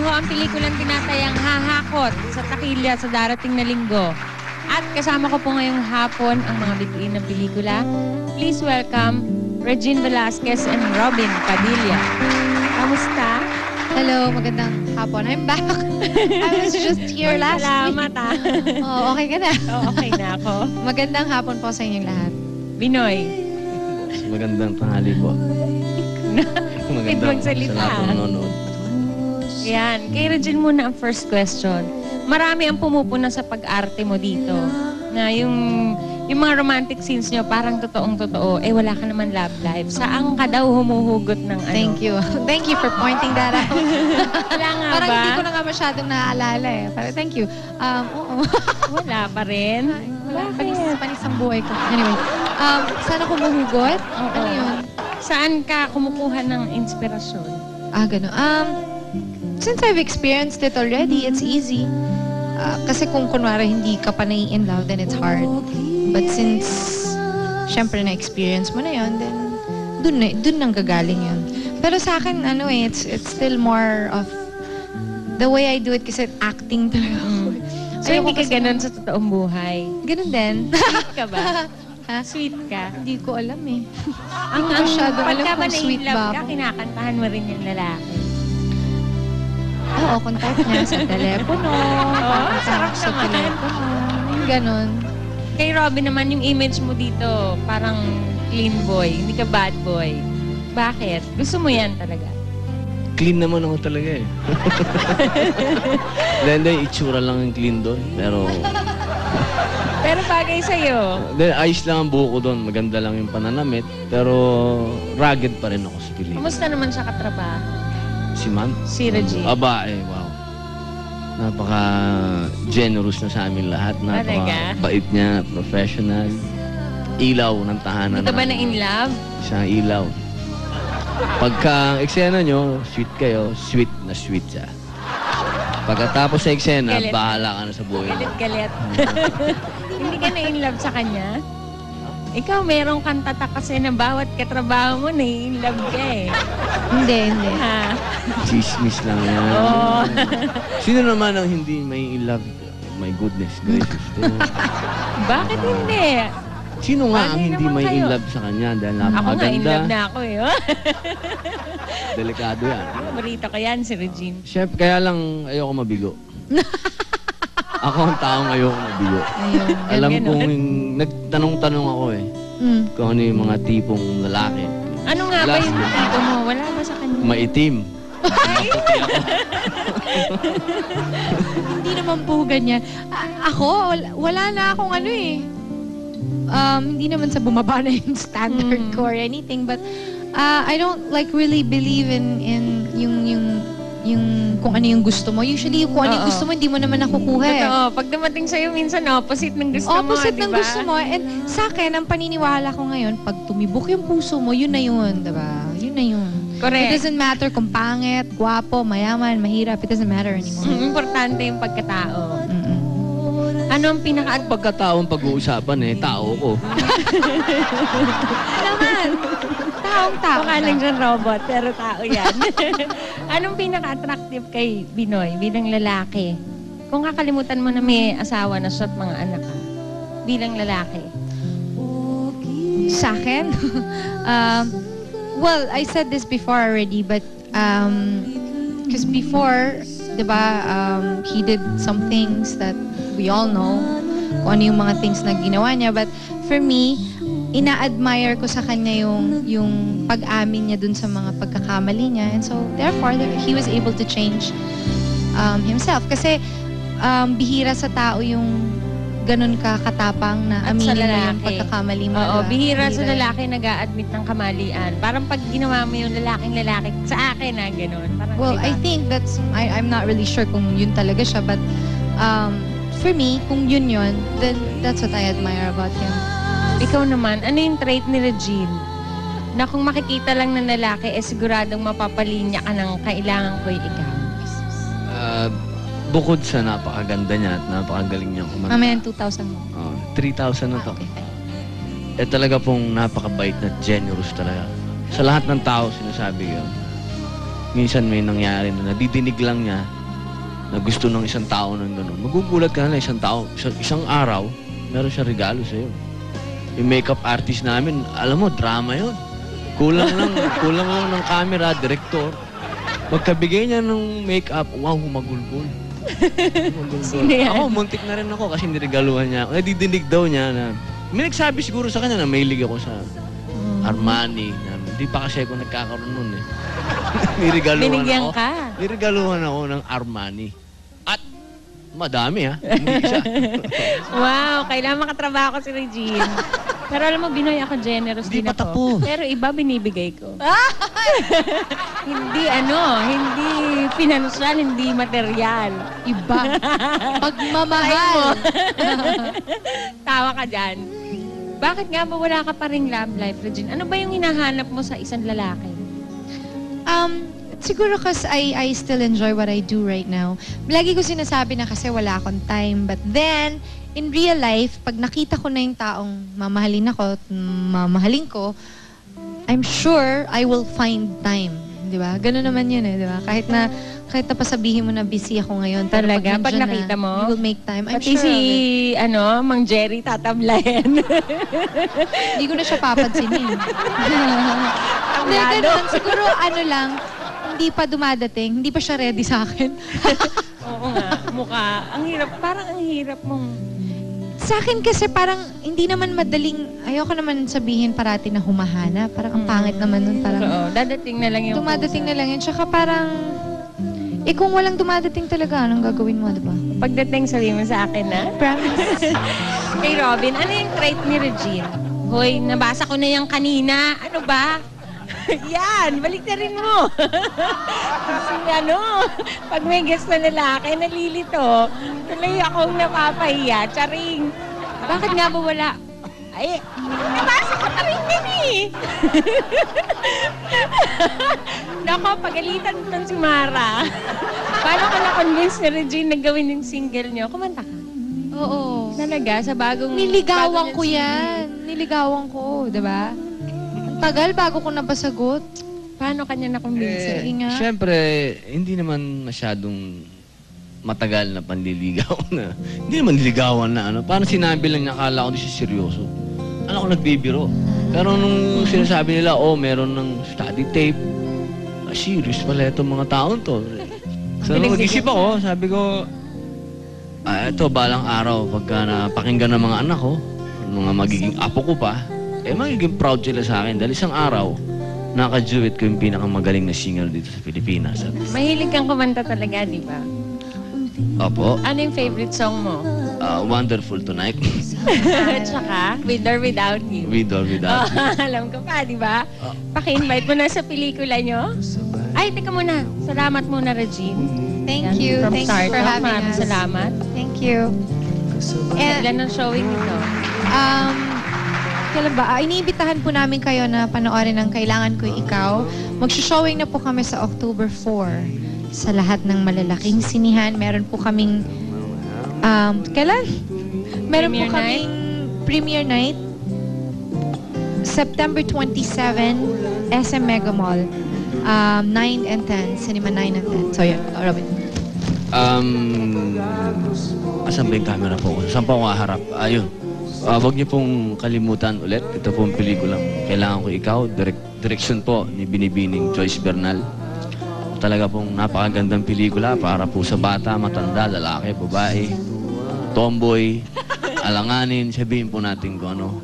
ho ang pelikulang tinatayang Hahakot sa takilya sa darating na linggo. At kasama ko po ngayong hapon ang mga bituin ng pelikula. Please welcome Regine Velasquez and Robin Padilla. Kamusta? Hello, magandang hapon. I'm back. I was just here last week. Salamat Oh, okay ka na? okay na ako. Magandang hapon po sa inyong lahat. Binoy. Magandang tanghali po. Magandang salita. Sa lahat ng nanonood. Yan. Kay Regine muna ang first question. Marami ang pumupuna sa pag-arte mo dito. Na yung mga romantic scenes nyo, parang totoong-totoo. Eh, wala ka naman love life. Saan ka daw humuhugot ng ano? Thank you. Thank you for pointing that out. Wala nga Parang ba? hindi ko na nga masyadong naaalala eh. Parang thank you. Oo. Wala pa rin. Wala. Panis ang buhay ko. Anyway, sana humuhugot? Oo. Ano yun? Saan ka kumukuha ng inspirasyon? Gano'n. Since I've experienced it already, it's easy. Kasi kung kunwari hindi ka pa in love, then it's hard. But since, syempre na-experience mo na yun, then dun nang gagaling yun. Pero sa akin, it's still more of the way I do it kasi acting talaga. So, hindi ka ganun sa totoong buhay? Ganun din. Sweet ka ba? Ha? Sweet ka? Hindi ko alam eh. Ang masyadong alam pagka ba kung sweet na-in-love ba ka, ako. kinakantahan mo rin yung lalaki. Oo, contact niya sa telepono. sarap sa naman. telepono. Yung ganun. Kay Robin naman, yung image mo dito, parang clean boy, hindi ka bad boy. Bakit? Gusto mo yan talaga? Clean naman ako talaga eh. Hindi, itsura lang yung clean doon. Pero bagay sa'yo. Ayos lang ang buho ko doon. Maganda lang yung pananamit. Pero rugged pa rin ako sa pelikula. Kamusta naman siya katrabaho? Si Ma'am? Si Regine. Aba eh, wow. Napaka-generous na sa amin lahat. Napaka-bait niya, professional. Ilaw ng tahanan. Hindi ka ba na in love? Siya ilaw. Pagka eksena nyo, sweet kayo, sweet na sweet siya. Pagkatapos sa eksena, Galit. bahala ka na sa buhay mo. Galit-galit. Hindi ka na in love sa kanya? Ikaw, meron kang tatak kasi na bawat katrabaho mo, na-in love ka eh. Hindi. Ha? Chismis lang yan. Oo. Sino naman ang hindi may in love? My goodness gracious. Bakit hindi? Sino nga ang Bagay hindi naman may in kayo. love sa kanya? Dahil Ako nga, in napakaganda. love na ako eh. Delikado yan. Paborito ko yan, si Regine. Chef, kaya lang ayoko mabigo. Ako ang taong ayoko mabigo. Ayun. Alam ganun. kong nagtanong-tanong ako eh. Kung ano yung mga tipong lalaki. Ano nga ba Last yung week. tito mo? Wala ba sa kanya? Maitim. Hindi naman po ganyan. Ako, wala na akong ano eh. Hindi naman sa bumaba na yung standard ko or anything, but I don't like really believe in yung kung ano yung gusto mo. Usually, kung ano yung Oo. gusto mo, hindi mo naman nakukuha eh. Totoo. Pag dumating sa'yo, minsan opposite ng gusto mo, Opposite di ng ba? gusto mo. And sa akin, ang paniniwala ko ngayon, pag tumibok yung puso mo, yun na yun, diba? Yun na yun. It Correct. doesn't matter kung pangit, gwapo, mayaman, mahirap. It doesn't matter anymore. Importante yung pagkatao. Mm-mm. Ano ang pinaka... Pagkataong pag-uusapan eh, tao ko. Naman! Taong-tao. Mukha lang dyan robot, pero tao yan. Anong pinaka-attractive kay Binoy bilang lalaki? Kung kakalimutan mo na may asawa na siya at mga anak ka, bilang lalaki. Sa akin? Well, I said this before already, but because before, di ba, he did some things that we all know, kung ano yung mga things na ginawa niya. But for me, ina-admire ko sa kanya yung pag-amin niya dun sa mga pagkakamali niya. And so, therefore, he was able to change himself. Kasi bihira sa tao yung ganun ka katapang na At sa aminin mo yung lalaki. pagkakamali mo. Oo, diba? bihira sa lalaki nag-a-admit ng kamalian. Parang pag ginawa mo yung lalaking lalaki, sa akin na gano'n. Parang, Well, diba? I think I'm not really sure kung yun talaga siya, but for me, kung yun, then that's what I admire about him. Ikaw naman, ano yung trait ni Regine? Na kung makikita lang ng lalaki, siguradong mapapalinya ka ng kailangan ko'y ikaw. Bukod sa napakaganda niya at napakagaling niyang kumanta. Mamaya 2,000 mo. 3,000 na to. Okay, fine. Talaga pong napakabait na generous talaga. Sa lahat ng tao sinasabi yun. minsan may nangyari na nadidinig lang niya na gusto ng isang tao ng gano'n. Magugulat ka na isang tao, isang araw, meron siya regalo sa'yo. Yung makeup artist namin, alam mo, drama yun. Kulang lang ng camera, director. Pagkabigay niya ng makeup, wow, humagulgol. Sino yan? Ako, muntik na rin ako kasi niregaluhan niya. Nadidinig daw niya na, may nagsabi siguro sa kanya na mahilig ako sa Armani. Hindi pa kasi ako nagkakaroon nun eh. Binigyan ka. Niregaluhan ako ng Armani. At madami ha, hindi isa. Wow, kailangan makatrabaho ko si Regine. Pero alam mo, Binoy, ako generous Hindi din pa ako. tapos. Pero iba binibigay ko. Hindi financial, hindi material. Iba. Pagmamahal. Tawa ka dyan. Bakit nga ba wala ka pa ring love life, Regine? Ano ba yung hinahanap mo sa isang lalaki? Siguro kasi I still enjoy what I do right now. Lagi ko sinasabi na kasi wala akong time. But then, in real life, pag nakita ko na yung taong mamahalin ako at mamahalin ko, I'm sure I will find time. Di ba? Ganun naman yun eh, di ba? Kahit na pasabihin mo na busy ako ngayon. Pero Talaga? Pag nandiyan nakita mo? You will make time. I'm Pati sure si, of it. Mang Jerry tatablayan. Hindi ko na siya papansinin. Hindi, ganun. Siguro lang, hindi pa dumadating, hindi pa siya ready sa akin. Oo nga, mukha. Ang hirap, parang ang hirap mong... Sa akin kasi parang hindi naman madaling, ayoko naman sabihin parati na humahana. Parang ang pangit naman nun. Parang Oo, dadating na lang yung dumadating na lang yun. Tsaka parang, kung walang dumadating talaga, anong gagawin mo, diba? Pagdating, sabihin mo sa akin, na. Promise. Kay Robin, ano yung trait ni Regine? Hoy, nabasa ko na yung kanina. Ano ba? Yan, balik na rin mo. Kasi pag may guest na lalaki, nalilito. Tuloy akong napapahiya. Charing. Bakit nga ba wala? Ay, nabasa ko na rin din eh. Nako, pagalitan itong si Mara. Paano ka na-convince ni Regine na gawin yung single niyo? Kumanta ka. Oo. Talaga, sa bagong... Niligawan bagong ko yan. Niligawan ko, diba? Ang tagal bago ko napasagot. Paano kanya na-convince? Sige nga. Siyempre, hindi naman masyadong matagal na panliligaw na. Hindi naman niligawan na ano. Parang sinabi lang niya, akala ko hindi siya seryoso. Ano ko nagbibiro. Pero nung sinasabi nila, meron ng study tape. Serious pala itong mga taon to. So, nung mag-isip ako, sabi ko, ito, balang araw, pagka napakinggan ng mga anak ko, mga magiging apo ko pa, magiging proud sila sa akin. Dahil isang araw, naka-duet ko yung pinakamagaling na singer dito sa Pilipinas. At, Mahilig kang kumanta talaga, di ba? opo, Ano yung favorite song mo? Wonderful Tonight. Tsaka, With or Without You. With or without you. Alam ko pa, di ba? Paki-invite mo na sa pelikula nyo. Ay, teka muna. Salamat muna, Regine. Thank you. From Thank you for Startup, having maraming us. salamat. Thank you. Ilan ang showing nito? Kailan ba? Iniimbitahan po namin kayo na panoorin ang Kailangan Ko'y Ikaw. Mag-showing na po kami sa October 4 sa lahat ng malalaking sinihan. Meron po kaming kailan? Meron po Premiere kaming premiere night. September 27, SM Mega Mall. 9 and 10. Cinema 9 and 10. So, yeah. Robin. Asan ba yung camera po? Saan pa ako haharap? Ayun. Huwag niyo pong kalimutan ulit. Ito pong pelikulang Kailangan Ko Ikaw. Direction po ni Binibining Joyce Bernal. Talaga pong napakagandang pelikula para po sa bata, matanda, lalaki, babae, tomboy, alanganin. Sabihin po natin kung ano.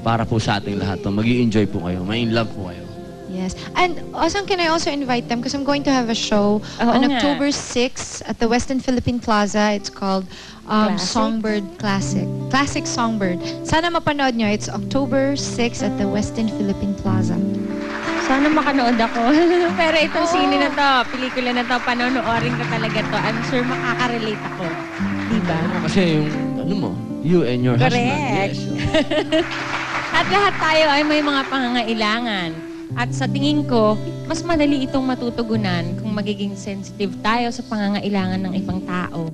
Para po sa ating lahat to. Mag-i-enjoy po kayo. May in love po kayo. Yes. And also, can I also invite them? Because I'm going to have a show on nga. October 6 at the Westin Philippine Plaza. It's called Classic? Songbird Classic. Classic Songbird. Sana mapanood nyo. It's October 6 at the Westin Philippine Plaza. Sana makanood ako. Pero itong sine na to, pelikula na to, panonoorin ka talaga to. I'm sure makaka-relate ako. Diba? Kasi yung, ano mo, you and your husband. Correct. Yes. At lahat tayo ay may mga pangangailangan. At sa tingin ko, mas madali itong matutugunan kung magiging sensitive tayo sa pangangailangan ng ibang tao.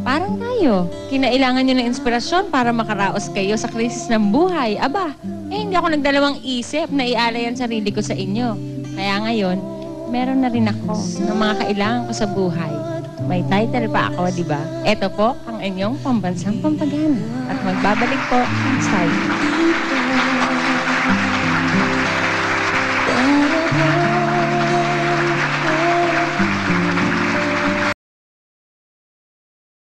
Parang tayo. Kinailangan nyo ng inspirasyon para makaraos kayo sa krisis ng buhay. Aba, hindi ako nagdalawang isip na ialay ang sarili ko sa inyo. Kaya ngayon, meron na rin ako ng mga kailangan ko sa buhay. May title pa ako, di ba? Ito po ang inyong pambansang pampagana. At magbabalik po ang style.